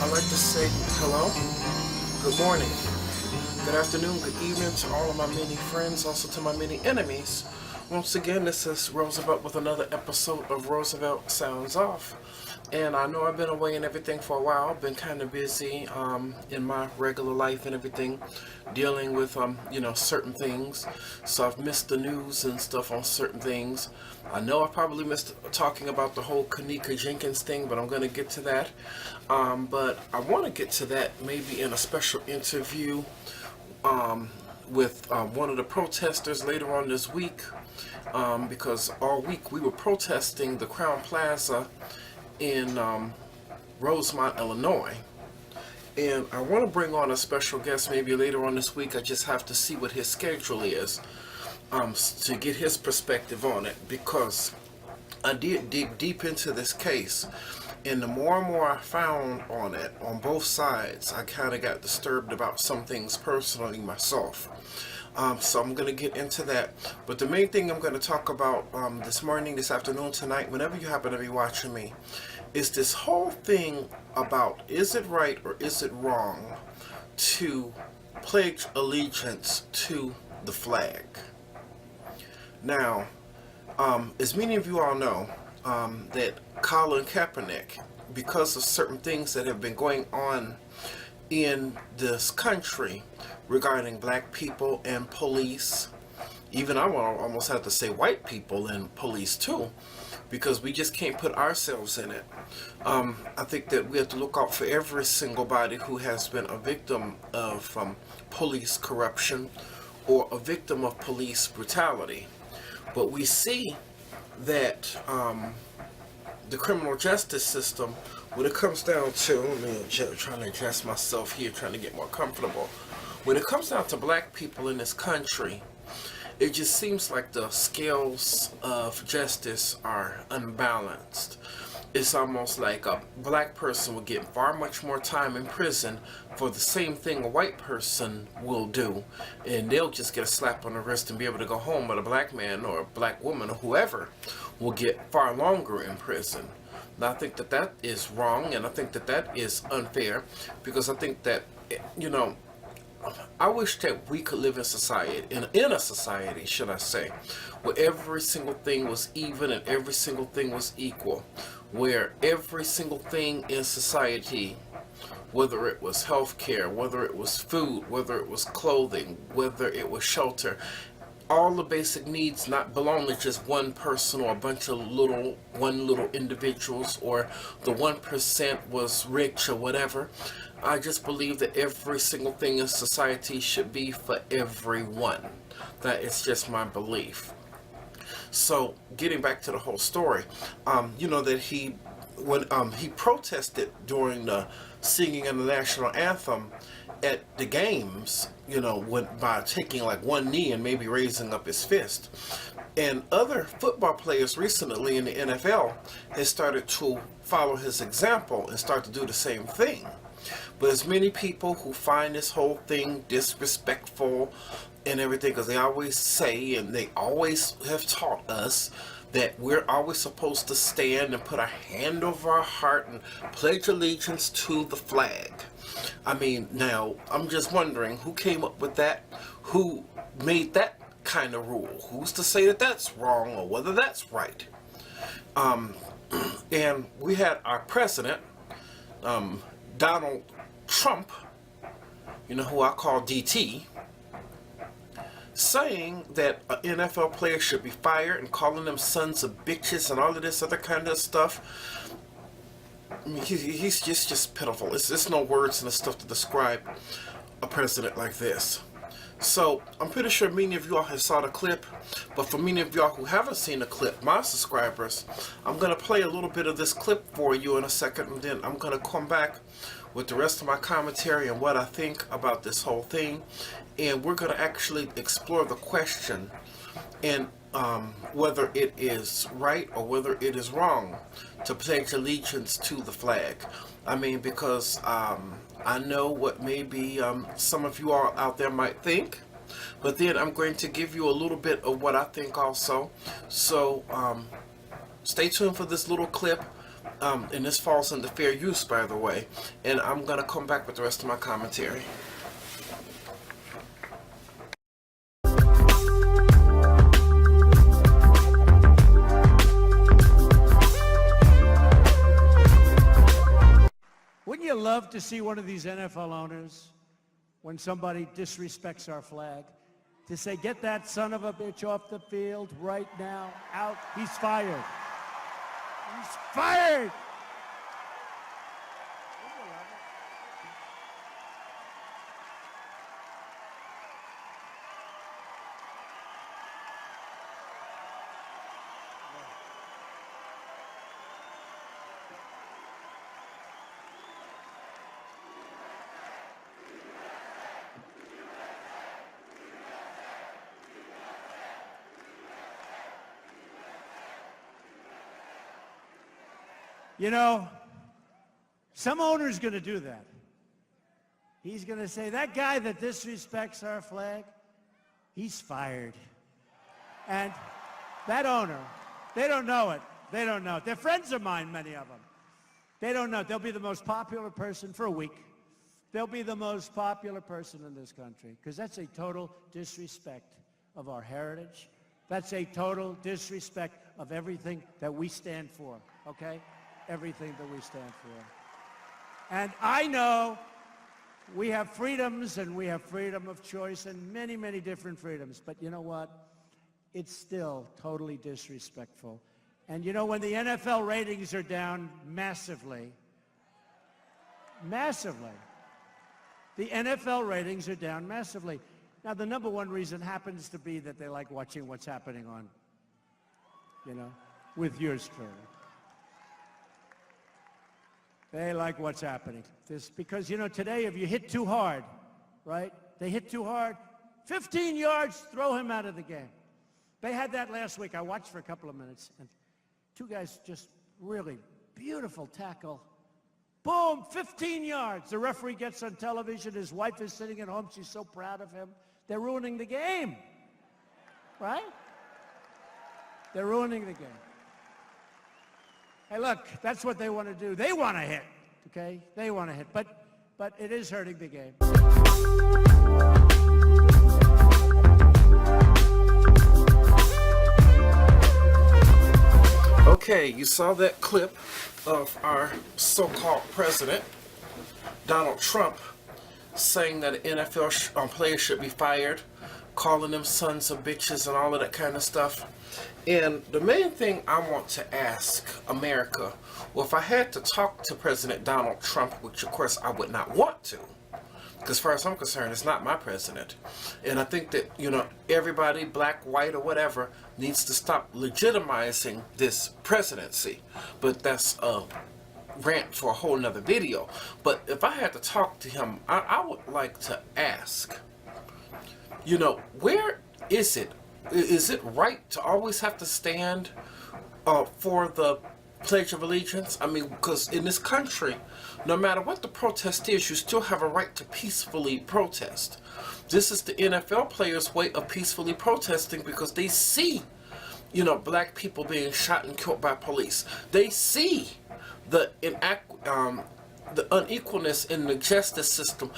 I like to say hello, good morning, good afternoon, good evening to all of my many friends, also to my many enemies. Once again, this is Roosevelt with another episode of Roosevelt Sounds Off. And I know I've been away and everything for a while. I've been kind of busy in my regular life and everything, dealing with certain things. So I've missed the news and stuff on certain things. I know I probably missed talking about the whole Kanika Jenkins thing, but I'm going to get to that. But I want to get to that maybe in a special interview with one of the protesters later on this week, because all week we were protesting the Crown Plaza in Rosemont, Illinois. And I want to bring on a special guest maybe later on this week. I just have to see what his schedule is to get his perspective on it, because I did dig deep into this case. And the more and more I found on it, on both sides, I kind of got disturbed about some things personally myself. So I'm going to get into that. But the main thing I'm going to talk about this morning, this afternoon, tonight, whenever you happen to be watching me, is this whole thing about, is it right or is it wrong to pledge allegiance to the flag? Now, as many of you all know, that Colin Kaepernick, because of certain things that have been going on in this country regarding black people and police, even I want to almost have to say white people and police too, because we just can't put ourselves in it. I think that we have to look out for every single body who has been a victim of police corruption or a victim of police brutality. But we see that the criminal justice system, when it comes down to, let me trying to adjust myself here, trying to get more comfortable. When it comes down to black people in this country, it just seems like the scales of justice are unbalanced. It's almost like a black person will get far much more time in prison for the same thing a white person will do, and they'll just get a slap on the wrist and be able to go home, but a black man or a black woman or whoever will get far longer in prison. Now, I think that that is wrong, and I think that that is unfair, because I think that, I wish that we could live in society, in a society, should I say, where every single thing was even and every single thing was equal, where every single thing in society, whether it was healthcare, whether it was food, whether it was clothing, whether it was shelter, all the basic needs not belong to just one person or a bunch of little individuals, or the 1% was rich or whatever. I just believe that every single thing in society should be for everyone. That is just my belief. So, getting back to the whole story, that when he protested during the singing of the national anthem at the games, by taking like one knee and maybe raising up his fist. And other football players recently in the NFL has started to follow his example and start to do the same thing. But there's many people who find this whole thing disrespectful and everything, because they always say, and they always have taught us, that we're always supposed to stand and put our hand over our heart and pledge allegiance to the flag. I mean, now, I'm just wondering who came up with that, who made that kind of rule, who's to say that that's wrong or whether that's right. And we had our president, Donald Trump, who I call DT, saying that an NFL player should be fired and calling them sons of bitches and all of this other kind of stuff. I mean, he's just pitiful. It's no words and the stuff to describe a president like this. So, I'm pretty sure many of you all have saw the clip, but for many of y'all who haven't seen the clip, my subscribers, I'm going to play a little bit of this clip for you in a second, and then I'm going to come back with the rest of my commentary and what I think about this whole thing, and we're going to actually explore the question and whether it is right or whether it is wrong to pledge allegiance to the flag. I mean, because I know what maybe some of you all out there might think, but then I'm going to give you a little bit of what I think also. So stay tuned for this little clip. And this falls under fair use, by the way. And I'm going to come back with the rest of my commentary. Wouldn't you love to see one of these NFL owners, when somebody disrespects our flag, to say, get that son of a bitch off the field right now, out, he's fired. He's fired! You know, some owner's going to do that. He's going to say, that guy that disrespects our flag, he's fired. And that owner, they don't know it. They don't know it. They're friends of mine, many of them. They don't know it. They'll be the most popular person for a week. They'll be the most popular person in this country, because that's a total disrespect of our heritage. That's a total disrespect of everything that we stand for, okay? Everything that we stand for. And I know we have freedoms, and we have freedom of choice and many, many different freedoms. But you know what? It's still totally disrespectful. And you know, when the NFL ratings are down massively, the NFL ratings are down massively. Now, the number one reason happens to be that they like watching what's happening on, you know, with yours truly. They like what's happening. Because, you know, today if you hit too hard, right? They hit too hard, 15 yards, throw him out of the game. They had that last week. I watched for a couple of minutes, and two guys just really beautiful tackle. Boom, 15 yards. The referee gets on television. His wife is sitting at home. She's so proud of him. They're ruining the game, right? They're ruining the game. Hey, look, that's what they want to do. They want to hit, okay? They want to hit, but it is hurting the game. Okay, you saw that clip of our so-called president, Donald Trump, saying that NFL players should be fired, calling them sons of bitches and all of that kind of stuff. And the main thing I want to ask America, well, if I had to talk to President Donald Trump, which of course I would not want to, because as far as I'm concerned, it's not my president. And I think that, you know, everybody, black, white, or whatever, needs to stop legitimizing this presidency. But that's a rant for a whole nother video. But if I had to talk to him, I would like to ask, you know, where is it? Is it right to always have to stand for the Pledge of Allegiance? I mean, because in this country, no matter what the protest is, you still have a right to peacefully protest. This is the NFL players' way of peacefully protesting, because they see, you know, black people being shot and killed by police. They see the unequalness in the justice system.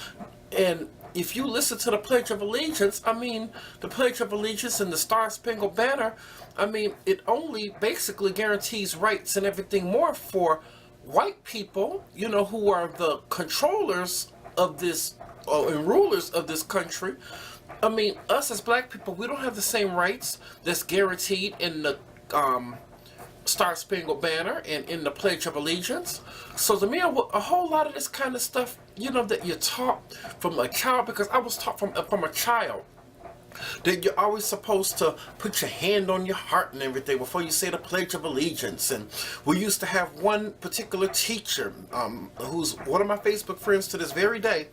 And if you listen to the Pledge of Allegiance, I mean, the Pledge of Allegiance and the Star-Spangled Banner, I mean, it only basically guarantees rights and everything more for white people, you know, who are the controllers of this, and rulers of this country. I mean, us as black people, we don't have the same rights that's guaranteed in the Star-Spangled Banner and in the Pledge of Allegiance. So to me, a whole lot of this kind of stuff, you know, that you're taught from a child, because I was taught from a child that you're always supposed to put your hand on your heart and everything before you say the Pledge of Allegiance. And we used to have one particular teacher, who's one of my Facebook friends to this very day,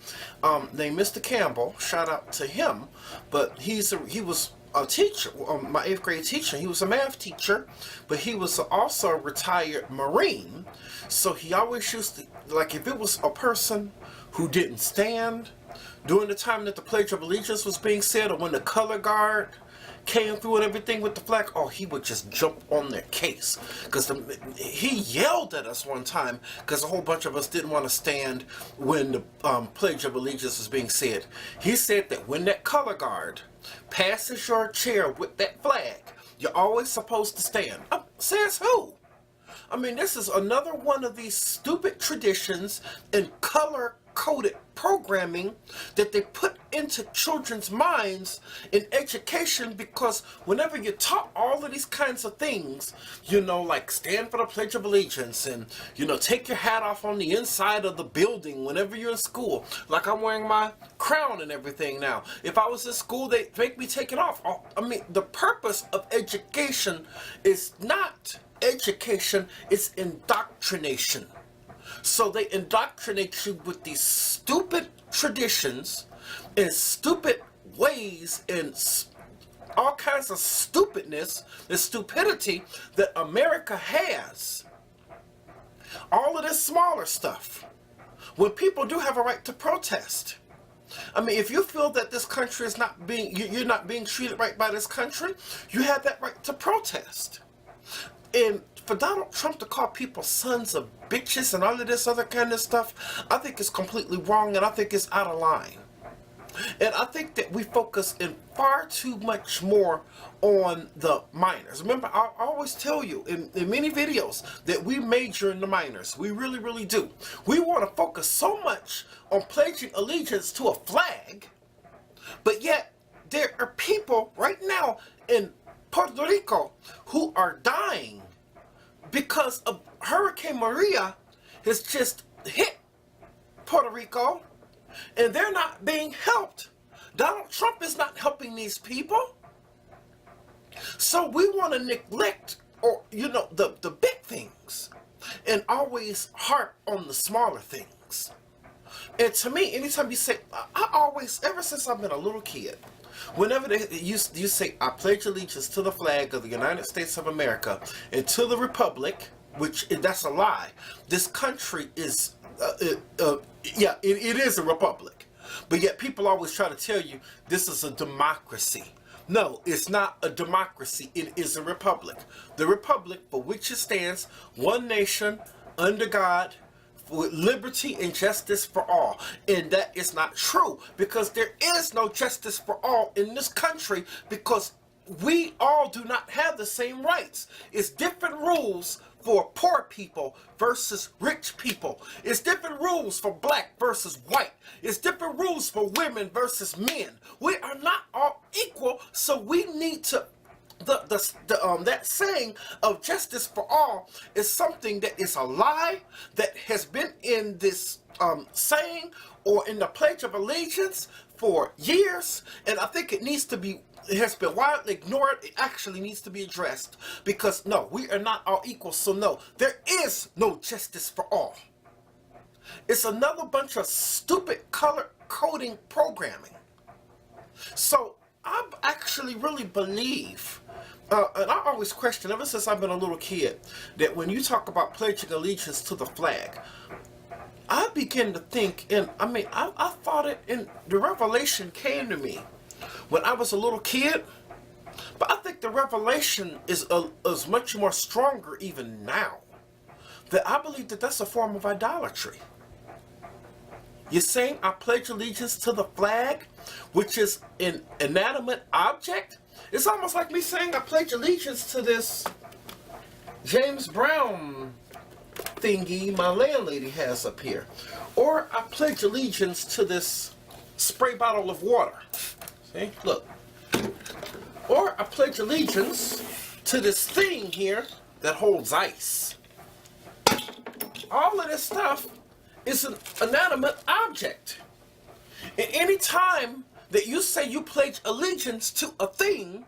named Mr. Campbell. Shout out to him. But he was a teacher, my 8th grade teacher. He was a math teacher, but he was also a retired Marine. So he always used to, like, if it was a person who didn't stand during the time that the Pledge of Allegiance was being said, or when the color guard came through and everything with the flag, oh, he would just jump on their case. Because he yelled at us one time because a whole bunch of us didn't want to stand when the Pledge of Allegiance was being said. He said that when that color guard passes your chair with that flag, you're always supposed to stand. Says who? I mean, this is another one of these stupid traditions and color-coded programming that they put into children's minds in education, because whenever you're taught all of these kinds of things, you know, like stand for the Pledge of Allegiance and, you know, take your hat off on the inside of the building whenever you're in school. Like I'm wearing my crown and everything now. If I was in school, they'd make me take it off. I mean, the purpose of education is not education, it's indoctrination. So they indoctrinate you with these stupid traditions and stupid ways and all kinds of stupidness and stupidity that America has. All of this smaller stuff, when people do have a right to protest. I mean, if you feel that this country is not being, you're not being treated right by this country, you have that right to protest. And for Donald Trump to call people sons of bitches and all of this other kind of stuff, I think it's completely wrong, and I think it's out of line. And I think that we focus in far too much more on the minors. Remember, I always tell you in many videos that we major in the minors. We really, really do. We want to focus so much on pledging allegiance to a flag, but yet there are people right now in Puerto Rico who are dying because of Hurricane Maria has just hit Puerto Rico, and they're not being helped. Donald Trump is not helping these people. So we want to neglect, or you know, the big things and always harp on the smaller things. And to me, anytime you say, I always, ever since I've been a little kid, whenever you say, I pledge allegiance to the flag of the United States of America and to the Republic, which that's a lie. This country is, yeah, it is a republic. But yet people always try to tell you this is a democracy. No, it's not a democracy. It is a republic. The republic for which it stands, one nation, under God, with liberty and justice for all. And that is not true, because there is no justice for all in this country, because we all do not have the same rights. It's different rules for poor people versus rich people. It's different rules for black versus white. It's different rules for women versus men. We are not all equal, so we need to that saying of justice for all is something that is a lie that has been in this saying or in the Pledge of Allegiance for years, and I think it has been widely ignored. It actually needs to be addressed, because no, we are not all equal, so no, there is no justice for all. It's another bunch of stupid color coding programming. So I actually really believe, and I always question, ever since I've been a little kid, that when you talk about pledging allegiance to the flag, I begin to think, and I mean, I thought it, and the revelation came to me when I was a little kid, but I think the revelation is much more stronger even now, that I believe that that's a form of idolatry. You're saying I pledge allegiance to the flag, which is an inanimate object? It's almost like me saying I pledge allegiance to this James Brown thingy my landlady has up here. Or I pledge allegiance to this spray bottle of water. See? Look. Or I pledge allegiance to this thing here that holds ice. All of this stuff is an inanimate object. And any time that you say you pledge allegiance to a thing,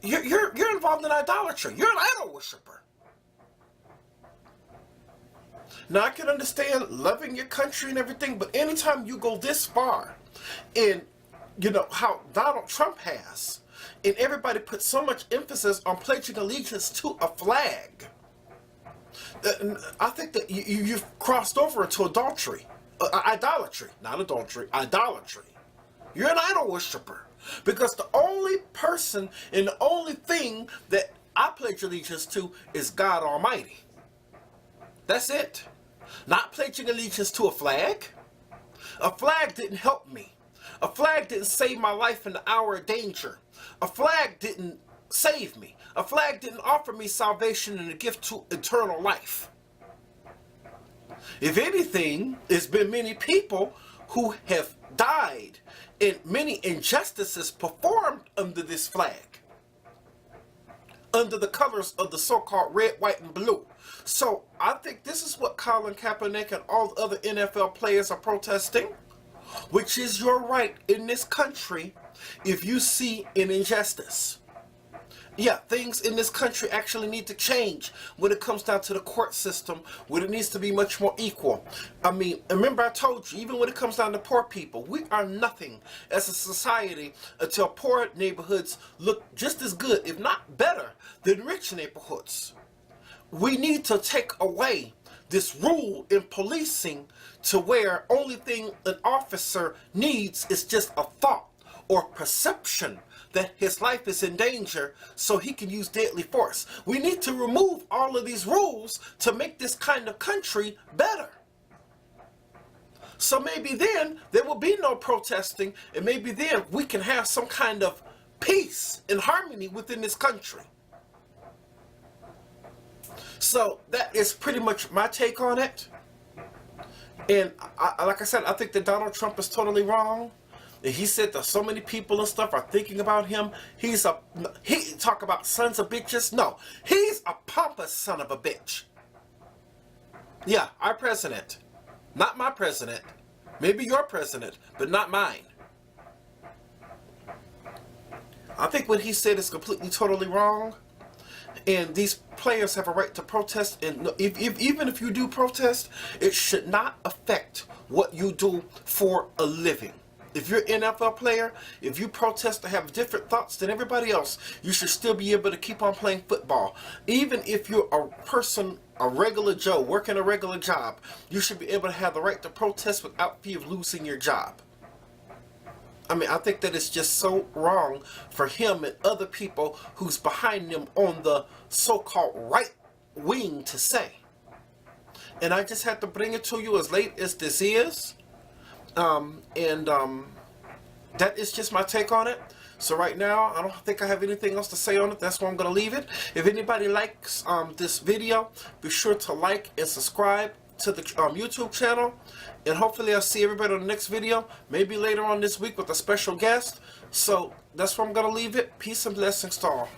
you're involved in idolatry. You're an idol worshiper. Now, I can understand loving your country and everything, but anytime you go this far, and you know how Donald Trump has, and everybody puts so much emphasis on pledging allegiance to a flag, I think that you've crossed over into adultery. Idolatry, not adultery, idolatry. You're an idol worshiper. Because the only person and the only thing that I pledge allegiance to is God Almighty. That's it. Not pledging allegiance to a flag. A flag didn't help me. A flag didn't save my life in the hour of danger. A flag didn't save me. A flag didn't offer me salvation and a gift to eternal life. If anything, there's been many people who have died and many injustices performed under this flag, under the colors of the so-called red, white, and blue. So I think this is what Colin Kaepernick and all the other NFL players are protesting, which is your right in this country if you see an injustice. Yeah, things in this country actually need to change when it comes down to the court system, when it needs to be much more equal. I mean, remember I told you, even when it comes down to poor people, we are nothing as a society until poor neighborhoods look just as good, if not better, than rich neighborhoods. We need to take away this rule in policing to where only thing an officer needs is just a thought or perception that his life is in danger so he can use deadly force. We need to remove all of these rules to make this kind of country better. So maybe then there will be no protesting, and maybe then we can have some kind of peace and harmony within this country. So that is pretty much my take on it. And like I said, I think that Donald Trump is totally wrong. He said that so many people and stuff are thinking about him. He talk about sons of bitches. No, he's a pompous son of a bitch. Yeah, our president. Not my president. Maybe your president, but not mine. I think what he said is completely, totally wrong. And these players have a right to protest. And even if you do protest, it should not affect what you do for a living. If you're an NFL player, if you protest to have different thoughts than everybody else, you should still be able to keep on playing football. Even if you're a person, a regular Joe, working a regular job, you should be able to have the right to protest without fear of losing your job. I mean, I think that it's just so wrong for him and other people who's behind him on the so-called right wing to say. And I just had to bring it to you as late as this is. That is just my take on it. So right now, I don't think I have anything else to say on it. That's where I'm going to leave it. If anybody likes this video, be sure to like and subscribe to the YouTube channel. And hopefully I'll see everybody on the next video. Maybe later on this week with a special guest. So that's where I'm going to leave it. Peace and blessings to all.